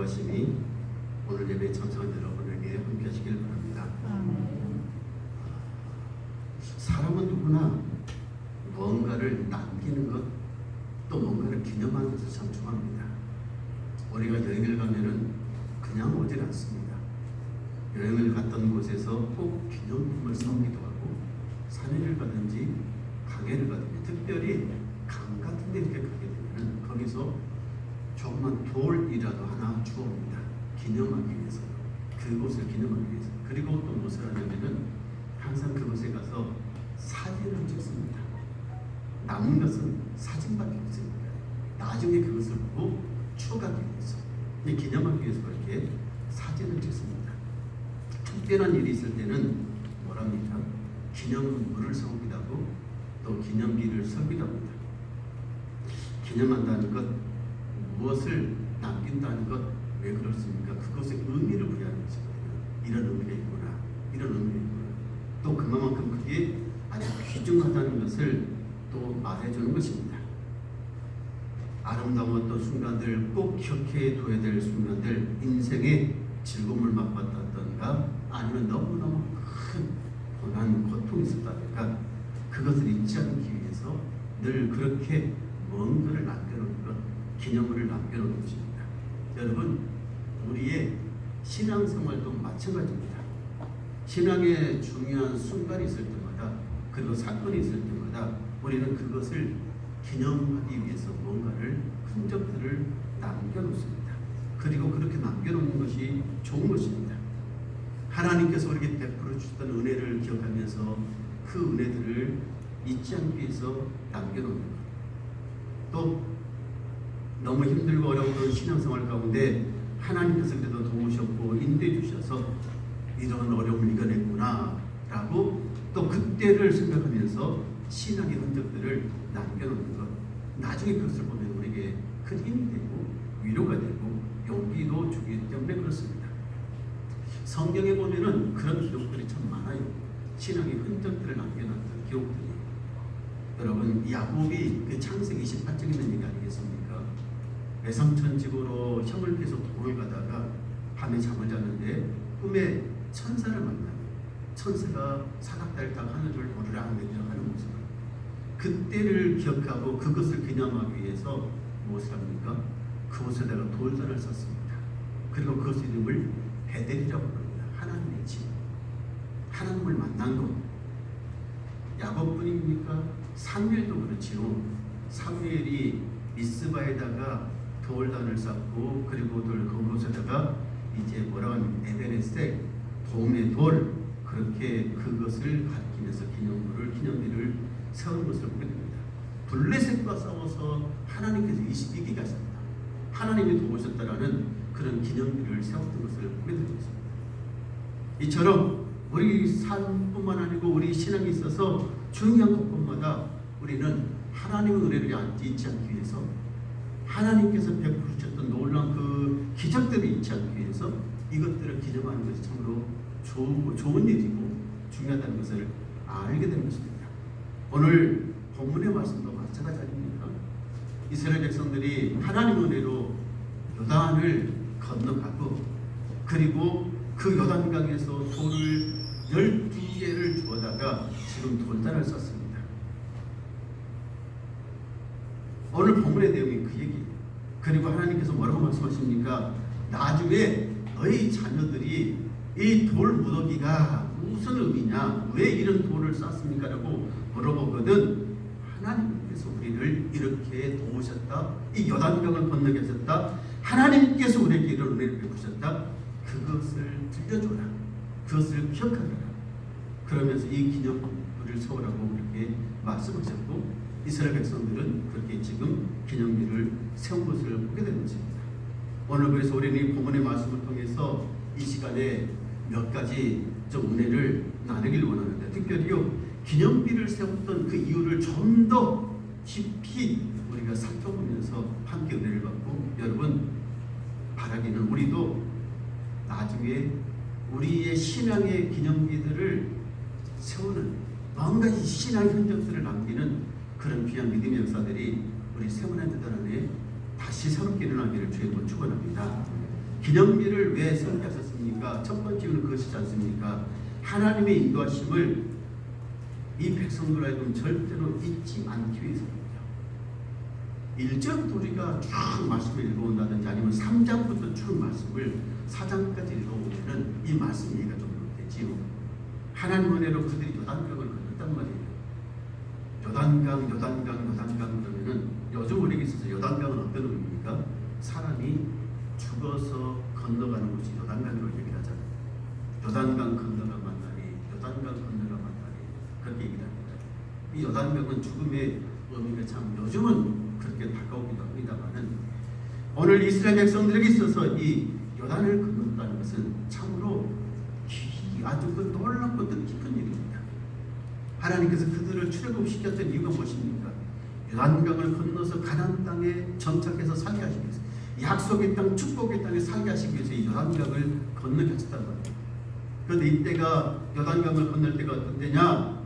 인도하심이 오늘 예배 참석한 여러분에게 함께 하시길 바랍니다. 사람은 누구나 뭔가를 남기는 것, 또 뭔가를 기념하는 것을 참 좋아합니다. 우리가 여행을 가면은 그냥 오질 않습니다. 여행을 갔던 곳에서 꼭 기념품을 사오기도 하고, 산에를 가든지 강에를 가든지, 특별히 강 같은 데 이렇게 가게 되면은 거기서 조그만 돌이라도 하나 주옵니다. 기념하기 위해서, 그곳을 기념하기 위해서. 그리고 또 무엇을 하냐면은 항상 그곳에 가서 사진을 찍습니다. 남은 것은 사진밖에 없습니다. 나중에 그것을 보고 추억하기 위해서, 기념하기 위해서 그렇게 사진을 찍습니다. 특별한 일이 있을 때는 뭐랍니까? 기념물을 세우기도 하고 또 기념비를 세우기도 합니다. 기념한다는 것, 무엇을 남긴다는 것, 왜 그렇습니까? 그것에 의미를 부여하는 것이거든요. 이런 의미가 있구나, 이런 의미가 있구나. 또 그만큼 그게 아주 귀중하다는 것을 또 말해주는 것입니다. 아름다웠던 순간들, 꼭 기억해 둬야 될 순간들, 인생의 즐거움을 맛봤다던가 아니면 너무너무 큰 고난, 고통이 있었다던가, 그것을 잊지 않기 위해서 늘 그렇게 뭔가를 남겨놓는 것, 기념물을 남겨놓는 것입니다. 여러분, 우리의 신앙생활도 마찬가지입니다. 신앙의 중요한 순간이 있을 때마다, 그리고 사건이 있을 때마다 우리는 그것을 기념하기 위해서 뭔가를, 흔적들을 남겨놓습니다. 그리고 그렇게 남겨놓는 것이 좋은 것입니다. 하나님께서 우리에게 베풀어 주셨던 은혜를 기억하면서 그 은혜들을 잊지 않기 위해서 남겨놓는 것. 또 너무 힘들고 어려운 신앙생활 가운데 하나님께서 그래도 도우셨고 인도해 주셔서 이런 어려움을 이겨냈구나 라고 또 그때를 생각하면서 신앙의 흔적들을 남겨놓는 것, 나중에 그것을 보면 우리에게 큰 힘이 되고 위로가 되고 용기도 주기 때문에 그렇습니다. 성경에 보면은 그런 기록들이 참 많아요. 신앙의 흔적들을 남겨놨던 기록들이. 여러분, 야곱이 그 창세기 28장에 있는 얘기 아니겠습니까? 외삼천집으로 형을 계속 도를 가다가 밤에 잠을 잤는데 꿈에 천사를 만나요. 천사가 사각달딱 하늘을 오르락내리락 하는 모습을, 그때를 기억하고 그것을 기념하기 위해서 무엇을 합니까? 그곳에다가 돌산을 썼습니다. 그리고 그것의 이름을 베델이라고 부릅니다. 하나님의 집, 하나님을 만난 곳. 야곱뿐입니까? 사무엘도 그렇지요. 사무엘이 미스바에다가 돌단을 쌓고, 그리고 그곳에다가 이제 뭐라고 하면 에베레스테, 도움의 돌, 그렇게 그것을 가리키면서 기념비를 세우는 것을 보게 됩니다. 블레셋과 싸워서 하나님께서 22기 가셨다, 하나님이 도우셨다라는 그런 기념비를 세웠던 것을 보게 됩니다. 이처럼 우리 삶뿐만 아니고 우리 신앙에 있어서 중요한 것뿐마다 우리는 하나님의 은혜를 잊지 않기 위해서, 하나님께서 베풀어 주셨던 놀라운 그 기적들을 잊지 않기 위해서 이것들을 기념하는 것이 참으로 좋은 일이고 중요하다는 것을 알게 되는 것입니다. 오늘 본문의 말씀도 마찬가지 아닙니까? 이스라엘 백성들이 하나님의 은혜로 요단을 건너가고, 그리고 그 요단강에서 돌을 12개를 주워다가 지금 돌단을 썼습니다. 오늘 본문의 내용이 그 얘기예요. 그리고 하나님께서 뭐라고 말씀하십니까? 나중에 너희 자녀들이 이 돌 무더기가 무슨 의미냐, 왜 이런 돌을 쌓습니까? 라고 물어보거든. 하나님께서 우리를 이렇게 도우셨다, 이 요단강을 건너게 하셨다, 하나님께서 우리에게 이런 은혜를 베푸셨다, 그것을 들려줘라, 그것을 기억하라, 그러면서 이 기념비를 세우라고 그렇게 말씀하셨고, 이스라엘 백성들은 그렇게 지금 기념비를 세운 것을 보게 되는 것입니다. 오늘 그래서 우리는 이 본문의 말씀을 통해서 이 시간에 몇 가지 좀 은혜를 나누길 원하는데, 특별히요, 기념비를 세웠던 그 이유를 좀 더 깊이 우리가 살펴보면서 함께 은혜를 받고, 여러분 바라기는 우리도 나중에 우리의 신앙의 기념비들을 세우는, 뭔가 이 신앙의 흔적들을 남기는 그런 귀한 믿음의 역사들이 우리 세문의 대단 안에 다시 새롭게 일어나기를 주의 이름으로 축원합니다. 기념비를 왜 설계하셨습니까? 첫 번째 이유는 그것이지 않습니까? 하나님의 인도하심을 이 백성들 하여금 절대로 잊지 않기 위해서입니다. 1절부터 우리가 쭉 말씀을 읽어온다든지 아니면 3장부터 쭉 말씀을 4장까지 읽어보면 이 말씀 이해가 좀 되지요. 하나님 은혜로 그들이 요단강을 건넜단 말이에요. 요단강 그러면은 요즘 우리에게 있어서 요단강은 어떤 의미입니까? 사람이 죽어서 건너가는 곳이 요단강으로 얘기하잖아요. 요단강 건너가 만나니, 요단강 건너가 만나니 그렇게 얘기합니다. 이 요단강은 죽음의 의미가 참 요즘은 그렇게 다가오기도 합니다만은 오늘 이스라엘 백성들에게 있어서 이 요단을 건넜다는 것은 참으로 아주 놀랍고 뜻깊은 일입니다. 하나님께서 그들을 출애굽시켰던 이유가 무엇입니까? 요단강을 건너서 가나안 땅에 정착해서 살게 하시기 위해서, 약속의 땅, 축복의 땅에 살게 하시기 위해서 이 요단강을 건너게 하셨단 말이에요. 그런데 이때가 요단강을 건널 때가 어떤 때냐?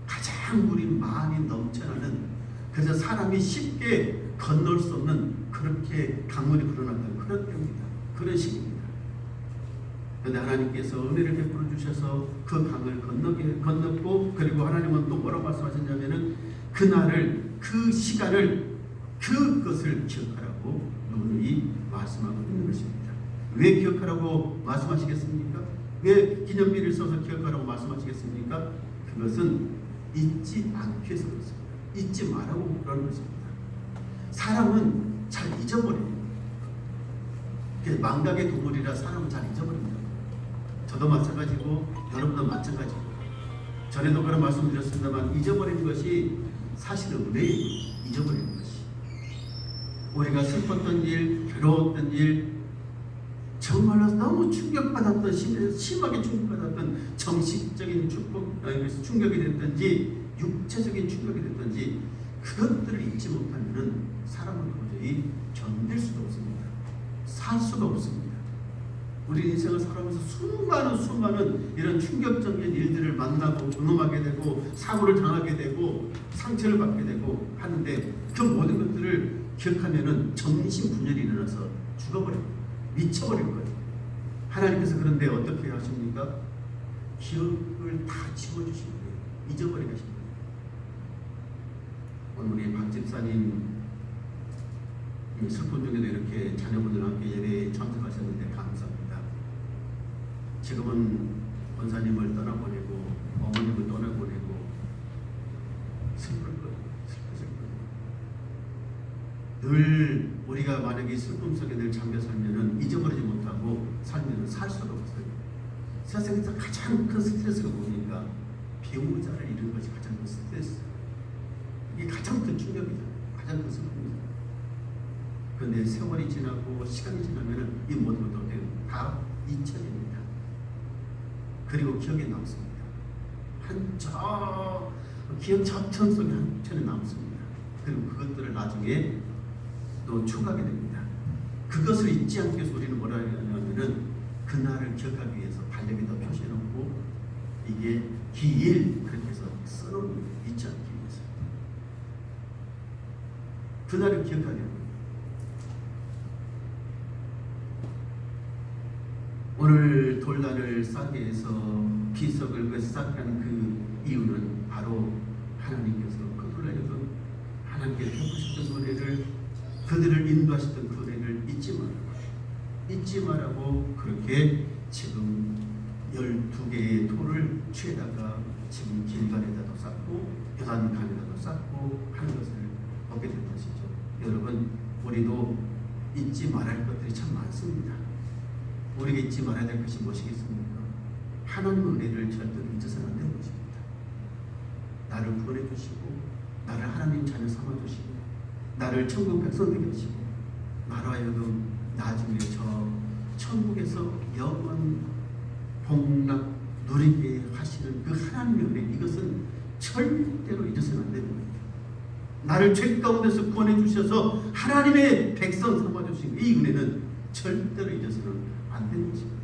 가장 물이 많이 넘쳐나는, 그래서 사람이 쉽게 건널 수 없는 그렇게 강물이 흘러나가는 그런 때입니다. 그런 시기입니다. 그런데 하나님께서 은혜를 베풀어 주셔서 그 강을 건넜고, 그리고 하나님은 또 뭐라고 말씀하셨냐면은 그날을, 그 시간을, 그것을 기억하라고 누누이 말씀하고 있는 것입니다. 왜 기억하라고 말씀하시겠습니까? 왜 기념비를 써서 기억하라고 말씀하시겠습니까? 그것은 잊지 않기 위해서 그렇습니다. 잊지 말라고 그러는 것입니다. 사람은 잘 잊어버립니다. 망각의 동물이라 사람은 잘 잊어버립니다. 저도 마찬가지고 여러분도 마찬가지고, 전에도 그런 말씀 드렸습니다만 잊어버리는 것이 사실은 은혜예요. 잊어버리는 것이 우리가 슬펐던 일, 괴로웠던 일, 정말로 너무 충격받았던, 심하게 충격받았던 정신적인 충격이 됐든지 육체적인 충격이 됐든지 그것들을 잊지 못하면 사람은 도저히 견딜 수도 없습니다. 살 수가 없습니다. 우리 인생을 살아가면서 수많은 이런 충격적인 일들을 만나고 경험하게 되고 사고를 당하게 되고 상처를 받게 되고 하는데, 그 모든 것들을 기억하면은 정신분열이 일어나서 죽어버립니다. 미쳐버릴 거예요. 하나님께서 그런데 어떻게 하십니까? 기억을 다 지워주신 거예요. 잊어버리게 하신 거예요. 오늘 우리 박 집사님 슬픈 중에도 이렇게 자녀분들과 함께 예배에 참석하셨는데 감사합니다. 지금은 권사님을 떠나보내고 어머님을 떠나보내고 슬플 거예요. 슬프실 거예요. 늘 우리가 만약에 슬픔 속에 늘 잠겨 살면은 잊어버리지 못하고 살면은 살 수가 없어요. 세상에서 가장 큰 스트레스가 뭡니까? 배우자를 잃은 것이 가장 큰 스트레스. 이게 가장 큰 충격이잖아요. 가장 큰 슬픔이잖아요. 그런데 세월이 지나고 시간이 지나면은 이 모든 것도 다 잊혀집니다. 그리고 기억에 남습니다. 기억 저천 속에 한천에 남습니다. 그리고 그것들을 나중에 또 추가하게 됩니다. 그것을 잊지 않기 위해서 우리는 뭐라 하냐면은 그날을 기억하기 위해서 달력에다 표시해놓고 이게 기일 그렇게 해서 써놓은 잊지 않기 위해서 그날을 기억하게 합니다. 오늘 돌단을 쌓기 위해서 비석을 쌓게 하는 그 이유는 바로 하나님께서 그들을 하나님께 베푸셨던 은혜를, 그들을 인도하셨던 그 은혜를 잊지 말라고 그렇게 지금 12개의 돌을 취에다가 지금 길갈에다도 쌓고 요단강에다도 쌓고 하는 것을 보게 된 것이죠. 여러분, 우리도 잊지 말아야 할 것들이 참 많습니다. 우리가 잊지 말아야 될 것이 무엇이겠습니까? 하나님의 은혜를 절대로 잊어서는 안 되는 것입니다. 나를 구원해 주시고 나를 하나님 자녀 삼아 주시고 나를 천국 백성 되게 하시고 나로 하여금 나중에 저 천국에서 영원 복락 누리게 하시는 그 하나님의 은혜, 이것은 절대로 잊어서는 안 되는 거예요. 나를 죄 가운데서 구원해 주셔서 하나님의 백성 삼아 주신 이 은혜는 절대로 잊어서는 안 되는 것입니다.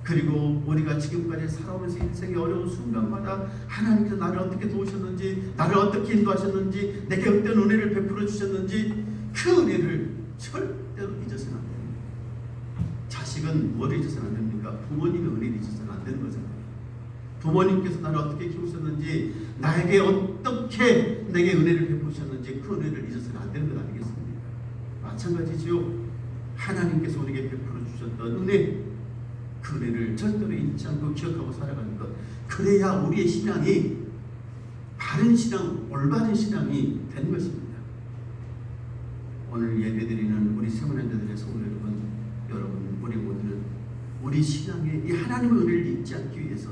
그리고 우리가 지금까지 살아오면서 인생의 어려운 순간마다 하나님께서 나를 어떻게 도우셨는지, 나를 어떻게 인도하셨는지, 내게 어떤 은혜를 베풀어 주셨는지 그 은혜를 절대로 잊어서는 안 됩니다. 자식은 뭘 잊어서는 안 됩니까? 부모님의 은혜를 잊어서는 안 되는 거잖아요. 부모님께서 나를 어떻게 키우셨는지, 나에게 어떻게 내게 은혜를 베푸셨는지 그 은혜를 잊어서는 안 되는 것 아니겠습니까? 마찬가지죠. 하나님께서 우리에게 베풀어 주셨던 은혜, 그 은혜를 절대로 잊지 않고 기억하고 살아가는 것, 그래야 우리의 신앙이 바른 신앙, 올바른 신앙이 되는 것입니다. 오늘 예배드리는 우리 세문현대들의 성도 여러분, 우리 모두는 우리 신앙에 이 하나님의 은혜를 잊지 않기 위해서,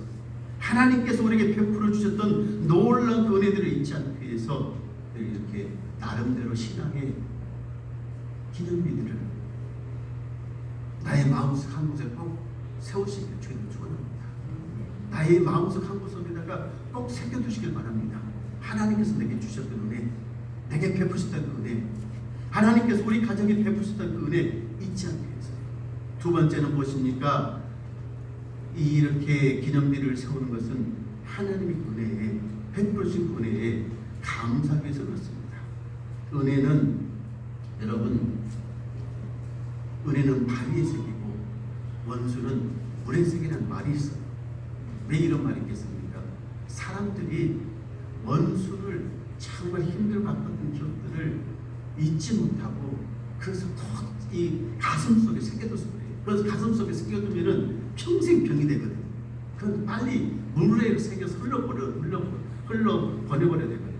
하나님께서 우리에게 베풀어 주셨던 놀라운 그 은혜들을 잊지 않기 위해서 이렇게 나름대로 신앙의 기념비들을 나의 마음속 한 곳에 꼭 세우시길 주님을 축원합니다. 나의 마음속 한 곳에다가 꼭 새겨두시길 바랍니다. 하나님께서 내게 주셨던 은혜, 내게 베푸셨던 그 은혜, 하나님께서 우리 가정에 베푸셨던 그 은혜 잊지 않기 위해서. 두 번째는 무엇입니까? 이렇게 기념비를 세우는 것은 하나님의 은혜에, 베푸신 은혜에 감사하기 위해서 그렇습니다. 은혜는, 여러분, 은혜는 바위에 새기고 원수는 물에 새기라는 말이 있어요. 왜 이런 말이 있겠습니까? 사람들이 원수를 정말 힘들어했던 기억들을 잊지 못하고, 그래서 더 이 가슴 속에 새겨뒀을 거예요. 그래서 가슴 속에 새겨두면은 평생 병이 되거든요. 그건 빨리 물에 새겨서 흘러보내버려야 되거든요.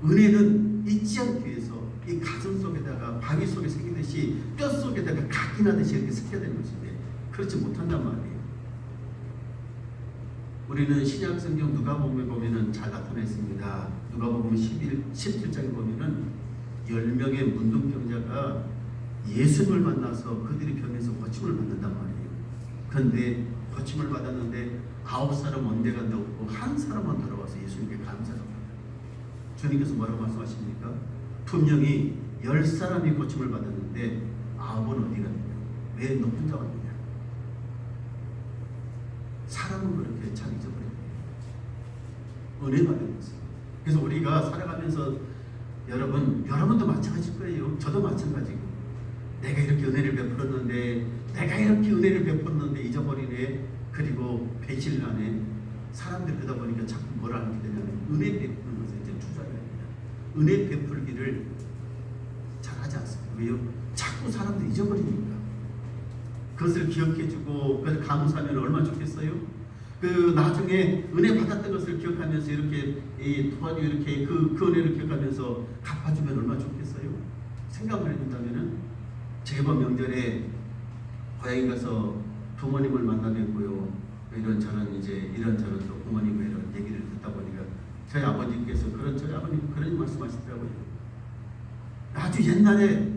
은혜는 잊지 않기 위해서 이 가슴 속에다가 바위 속에 새기듯이 뼈 속에다가 각이 나듯이 이렇게 새겨야 되는 것인데, 그렇지 못한단 말이에요. 우리는 신약 성경 누가복음에 보면은 잘 나타나 있습니다. 누가복음 17장에 보면은 10명의 문둥병자가 예수님을 만나서 그들이 병에서 고침을 받는단 말이에요. 그런데 고침을 받았는데 9사람 원대가 없고 한 사람만 돌아와서 예수님께 감사를 합니다. 주님께서 뭐라고 말씀하십니까? 분명히 10사람이 고침을 받았는데 9은 어디 갔느냐? 왜 너 혼자 왔느냐? 사람은 그렇게 참 잊어버려요. 은혜 받은 것을. 그래서 우리가 살아가면서 여러분도 마찬가지일 거예요. 저도 마찬가지고. 내가 이렇게 은혜를 베풀었는데, 내가 이렇게 은혜를 베풀었는데 잊어버리네. 그리고 배신을 하네. 사람들 그러다 보니까 자꾸 뭘 하게 되냐면 은혜 베푸는 것에 이제 투자를 합니다. 은혜 베풀기를 잘 하지 않습니다. 왜요? 자꾸 사람들이 잊어버리니까. 그것을 기억해주고 그래서 감사하면 얼마나 좋겠어요? 그 나중에 은혜 받았던 것을 기억하면서 이렇게 도와주고 이렇게 그 은혜를 기억하면서 갚아주면 얼마나 좋겠어요? 생각을 해준다면은, 제가 이번 명절에 고향에 가서 부모님을 만나 뵙고요. 이런저런 또 부모님의 이런 얘기를 듣다 보니까 저희 아버님께서 저희 아버님 그런 말씀하시더라고요. 아주 옛날에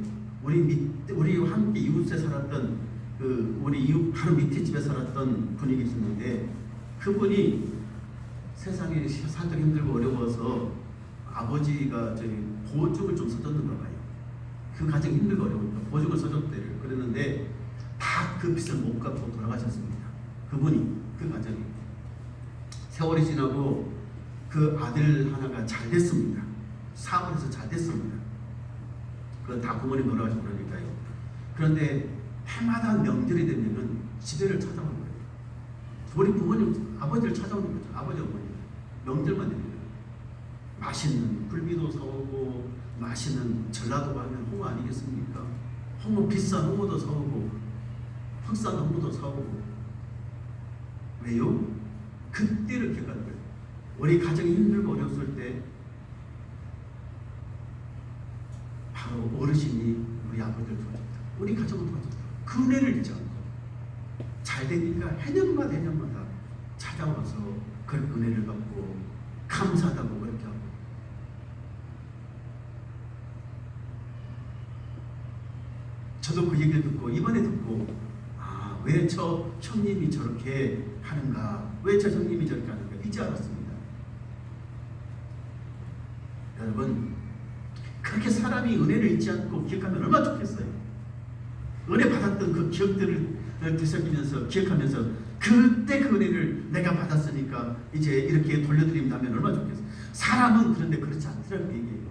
우리와 함께 이웃에 살았던 우리 이웃 바로 밑에 집에 살았던 분이 계셨는데, 그분이 세상에 살짝 힘들고 어려워서 아버지가 보증을 좀 써줬는가 봐요. 그 가정이 힘들고 어려우니까 보증을 써줬대요. 그랬는데 다 그 빚을 못 갚고 돌아가셨습니다. 그분이, 그 가정이. 세월이 지나고 그 아들 하나가 잘 됐습니다. 사업을 해서 잘 됐습니다. 그건 다 부모님 돌아가시고 그러니까요. 그런데 해마다 명절이 되면은 집에를 찾아오는 거예요. 우리 부모님, 아버지를 찾아오는 거죠. 아버지, 어머니. 명절만 되면 맛있는 굴비도 사오고, 맛있는 전라도 가면 홍어 아니겠습니까? 홍어, 비싼 홍어도 사오고, 흑산 홍어도 사오고. 왜요? 그때를 기억하는 거예요. 우리 가정이 힘들고 어려웠을 때 바로 어르신이 우리 아버지를 도와줬다. 우리 가정을 도와줬다. 그 은혜를 잊지 않고 잘 되니까 해년마다 찾아와서 그 은혜를 받고 감사하다고 그렇게 하고. 저도 그 얘기를 듣고 이번에 듣고, 왜 저 형님이 저렇게 하는가, 왜 저 형님이 저렇게 하는가 이제 알았습니다. 여러분, 그렇게 사람이 은혜를 잊지 않고 기억하면 얼마나 좋겠어요. 은혜 받았던 그 기억들을 되새기면서 기억하면서 그때 그 은혜를 내가 받았으니까 이제 이렇게 돌려드린다면 얼마나 좋겠어요. 사람은 그런데 그렇지 않더라는 얘기예요.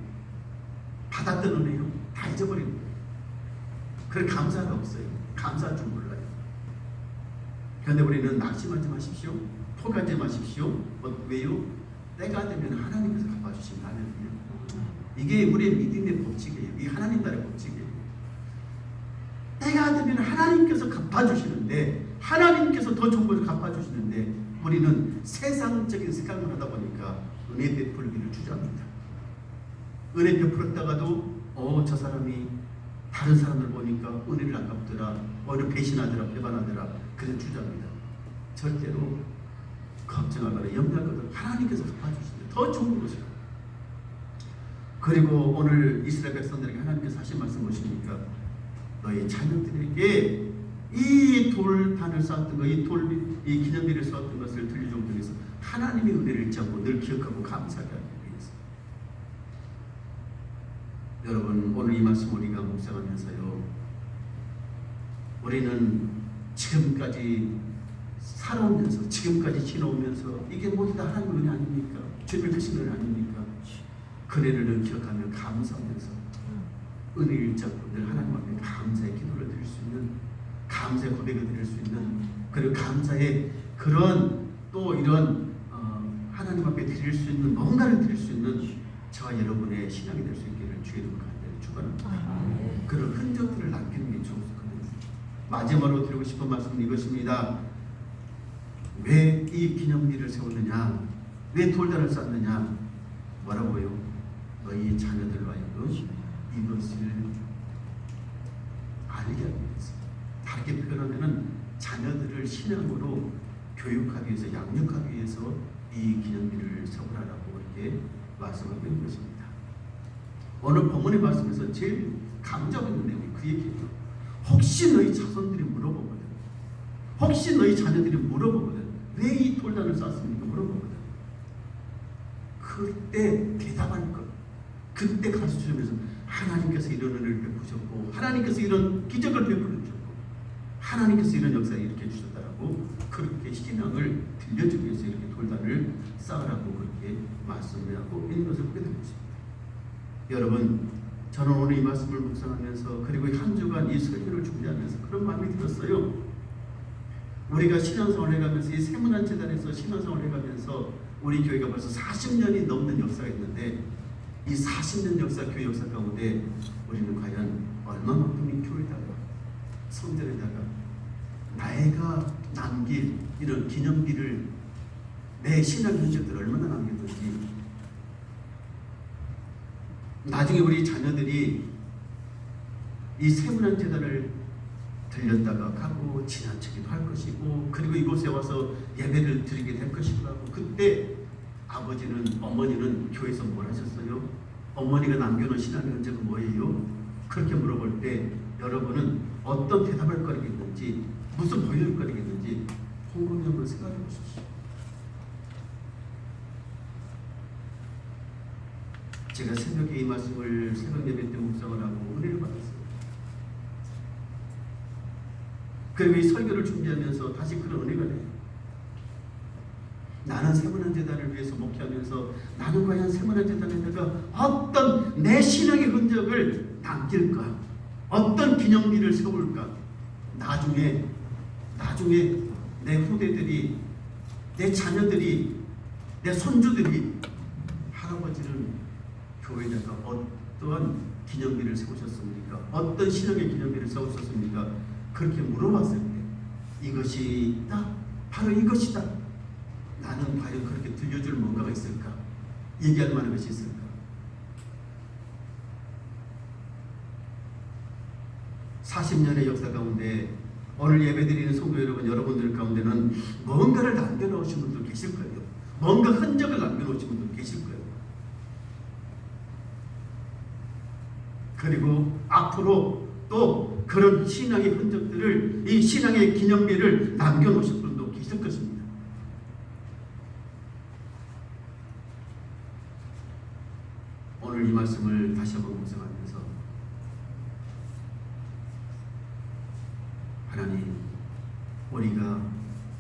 받았던 은혜요 다 잊어버리는 거예요. 그럴 감사가 없어요. 감사할 줄 몰라요. 그런데 우리는 낙심하지 마십시오. 포기하지 마십시오. 왜요? 때가 되면 하나님께서 갚아주신다면요. 이게 우리의 믿음의 법칙이에요. 이 하나님 나라의 법칙이에요. 때가 되면 하나님께서 갚아주시는데, 하나님께서 더 좋은 것을 갚아주시는데, 우리는 세상적인 생각을 하다 보니까 은혜 베풀기를 주저합니다. 은혜 베풀었다가도 저 사람이 다른 사람을 보니까 은혜를 안 갚더라, 오히려 배신하더라, 배반하더라, 그래서 주저합니다. 절대로 걱정하거나 염려하거나 하나님께서 갚아주신다. 더 좋은 것이요. 그리고 오늘 이스라엘 백성들에게 하나님께서 하신 말씀 무엇입니까? 너희 자녀들에게 이 돌단을 쌓았던 것, 이 기념비를 쌓았던 것을 들려주기 위해서 하나님의 은혜를 잊지 않고 늘 기억하고 감사하게 하기 위해서. 여러분, 오늘 이 말씀 우리가 묵상하면서요, 우리는 지금까지 살아오면서, 지금까지 지나오면서 이게 모두 다 하나님의 은혜 아닙니까? 주님의 크신 은혜 아닙니까? 그 은혜를 기억하며 감사하면서 은혜를 잊지 않고 늘 하나님 앞에 감사의 기도를 드릴 수 있는, 감사의 고백을 드릴 수 있는, 그리고 감사의 그런 또 이런 하나님 앞에 드릴 수 있는, 뭔가를 드릴 수 있는 저와 여러분의 신앙이 될 수 있기를 주의 이름으로 간절히 축원합니다. 그런 흔적들을 남기는 게 좋거든요. 마지막으로 드리고 싶은 말씀은 이것입니다. 왜 이 기념비를 세웠느냐? 왜 돌단을 쌓느냐? 뭐라고요? 너희 자녀들로 하여금 이것을 알게 하기 위해서. 다르게 표현하면 자녀들을 신앙으로 교육하기 위해서, 양육하기 위해서 이 기념비를 세우라라고 이렇게 말씀하고 있는 것입니다. 오늘 본문의 말씀에서 제일 강조하고 있는 내용이 그 얘기예요. 혹시 너희 자손들이 물어보거든, 혹시 너희 자녀들이 물어보거든, 왜 이 돌단을 쌓습니까? 물어보거든. 그때 대답할 것, 그때 가르쳐주면서 하나님께서 이런 은혜를 베푸셨고, 하나님께서 이런 기적을 베풀어 주셨고, 하나님께서 이런 역사를 일으켜 주셨다라고 그렇게 신앙을 들려주기 위해서 이렇게 돌단을 쌓으라고 그렇게 말씀을 하고 있는 것을 보게 되는 것입니다. 여러분, 저는 오늘 이 말씀을 묵상하면서, 그리고 한 주간 이 설교를 준비하면서 그런 마음이 들었어요. 우리가 신앙생활을 해가면서, 이 세문안 재단에서 신앙생활을 해가면서 우리 교회가 벌써 40년이 넘는 역사가 있는데, 이 40년 역사, 교회 역사 가운데 우리는 과연 얼마만큼의 교회다가, 성전에다가 나이가 남길 이런 기념비를, 내 신앙 현실들 얼마나 남겼는지, 나중에 우리 자녀들이 이 세문안 재단을 들렸다가 가고 지나치기도 할 것이고, 그리고 이곳에 와서 예배를 드리게 될 것이고 하고, 그때 아버지는, 어머니는 교회에서 뭘 하셨어요? 어머니가 남겨놓은 신앙의 흔적은 뭐예요? 그렇게 물어볼 때 여러분은 어떤 대답을 거리겠는지, 무슨 보여줄 거리겠는지 곰곰이 한번 생각해 보십시오. 제가 새벽에 이 말씀을 새벽 예배 때 묵상을 하고 은혜를 받았어요. 그리고 이 설교를 준비하면서 다시 그런 은혜가 돼요. 나는 세문안 재단을 위해서 목회하면서 나는 과연 세문안 재단에다가 어떤 내 신앙의 흔적을 남길까? 어떤 기념비를 세울까? 나중에 내 후대들이, 내 자녀들이, 내 손주들이 할아버지는 교회에다가 어떤 기념비를 세우셨습니까? 어떤 신앙의 기념비를 세우셨습니까? 그렇게 물어봤을 때 이것이다, 바로 이것이다, 나는 과연 그렇게 들려줄 뭔가가 있을까? 얘기할 만한 것이 있을까? (40년의) 역사 가운데 오늘 예배드리는 성도 여러분들 가운데는 뭔가를 남겨놓으신 분들 계실 거예요. 뭔가 흔적을 남겨놓으신 분들 계실 거예요. 그리고 앞으로 또 그런 신앙의 흔적들을, 이 신앙의 기념비를 남겨놓으실 분도 계실 것입니다. 오늘 이 말씀을 다시 한번 묵상하면서, 하나님, 우리가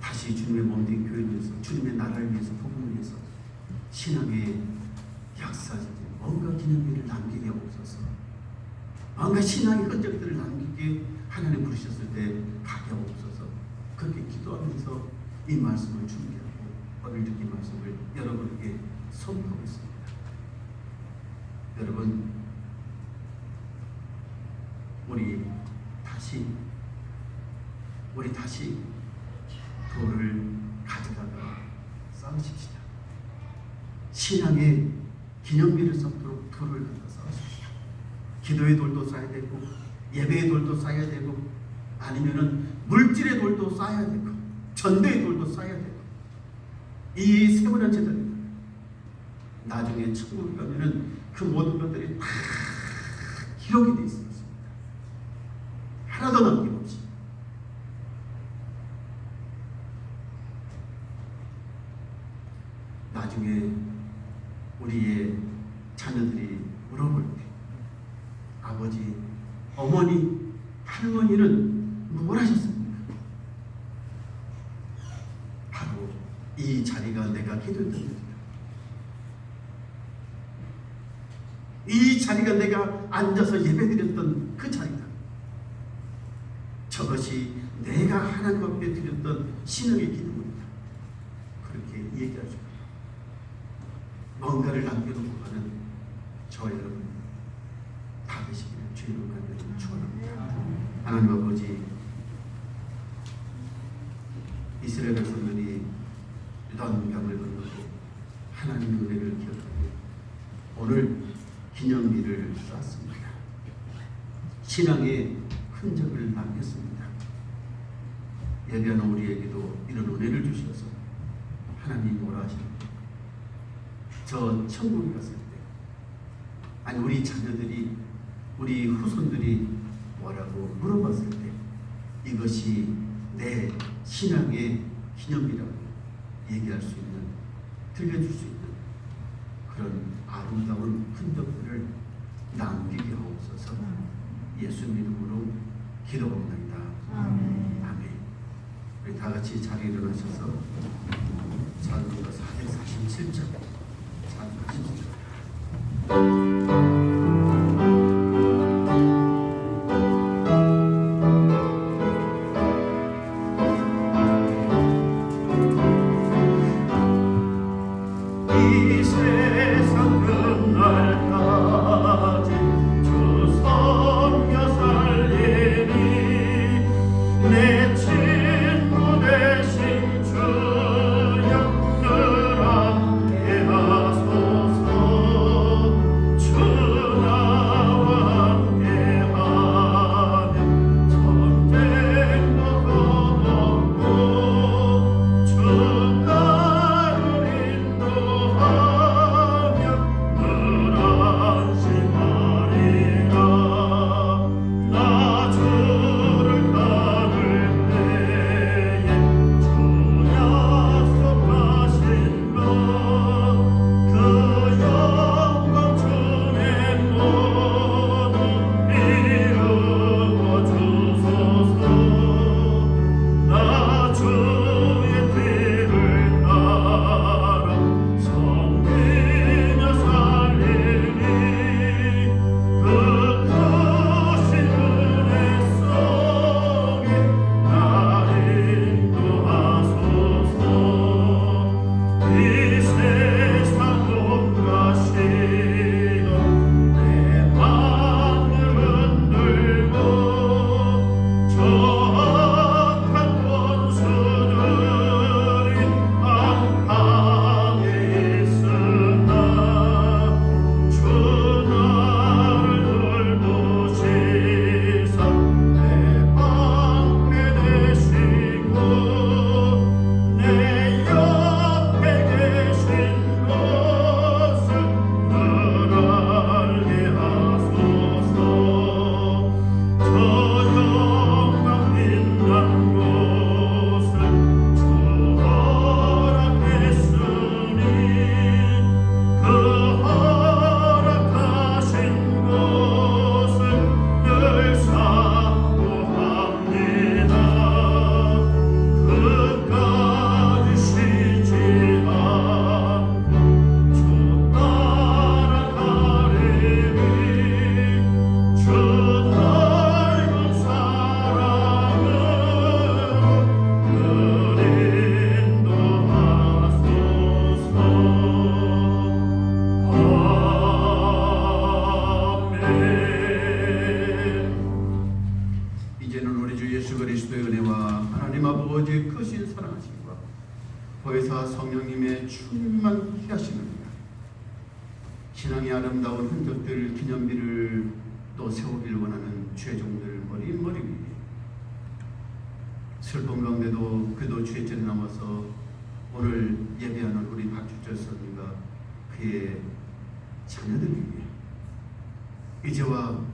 다시 주님의 몸된 교회를 위해서, 주님의 나라를 위해서, 복음을 위해서 신앙의 역사적인 뭔가 기념비를 남기게 하옵소서. 뭔가 신앙의 흔적들을 남기게 하나님 부르셨을 때 가게없어서 그렇게 기도하면서 이 말씀을 준비하고 오늘 듣기 말씀을 여러분에게 선포하고 있습니다. 여러분, 우리 다시 돌을 가져다가 쌓으십시다. 신앙의 기념비를 쌓도록 돌을 갖다 쌓으십시다. 기도의 돌도 쌓아야 되고 예배의 돌도 쌓아야 되고 아니면은 물질의 돌도 쌓아야 되고 전도의 돌도 쌓아야 되고 이 세분한 제자입니다. 나중에 천국에 가면은 그 모든 것들이 다 기록이 되어 있습니다. 하나도 남김없이. 나중에 우리의 자녀들이 물어볼 때 아버지, 어머니, 할머니는 뭘 하셨습니까? 바로 이 자리가 내가 기도했던 자리다. 이 자리가 내가 앉아서 예배드렸던 그 자리다. 저것이 내가 하나님 앞에 드렸던 신앙의 기도입니다. 그렇게 얘기할 수 있습니다. 뭔가를 남겨놓고 가는 저 여러분 다 되시기를 주님을 간절히 축원합니다. 하나님 아버지, 이스라엘 백성들이 요단강을 건너고 하나님의 은혜를 기억하고 오늘 기념비를 쌓았습니다. 신앙의 흔적을 남겼습니다. 예배하는 우리에게도 이런 은혜를 주셔서 하나님 뭐라 하십니까? 저 천국에 갔을 때, 아니 우리 자녀들이, 우리 후손들이 뭐라고 물어봤을 때 이것이 내 신앙의 기념이라고 얘기할 수 있는, 들려줄 수 있는 그런 아름다운 흔적들을 남기게 하옵소서. 예수님 이름으로 기도합니다. 아멘. 우리 다 같이 자리에 일어나셔서 찬송가 447장 찬송하십시오. 이 세상 끝날까지 주 섬겨 살리니 내 친구 되신 주여 늘 함께 하소서. 주 이제는 우리 주 예수 그리스도의 은혜와 하나님 아버지의 크신 사랑하심과 보혜사 성령님의 충만케 하시느니라. 신앙의 아름다운 흔적들 기념비를 또 세우길 원하는 죄종들 머리 위에 슬픔 가운데도 그도 주의 전에 남아서 오늘 예배하는 우리 박주철 선생과 그의 자녀들 위해 이제와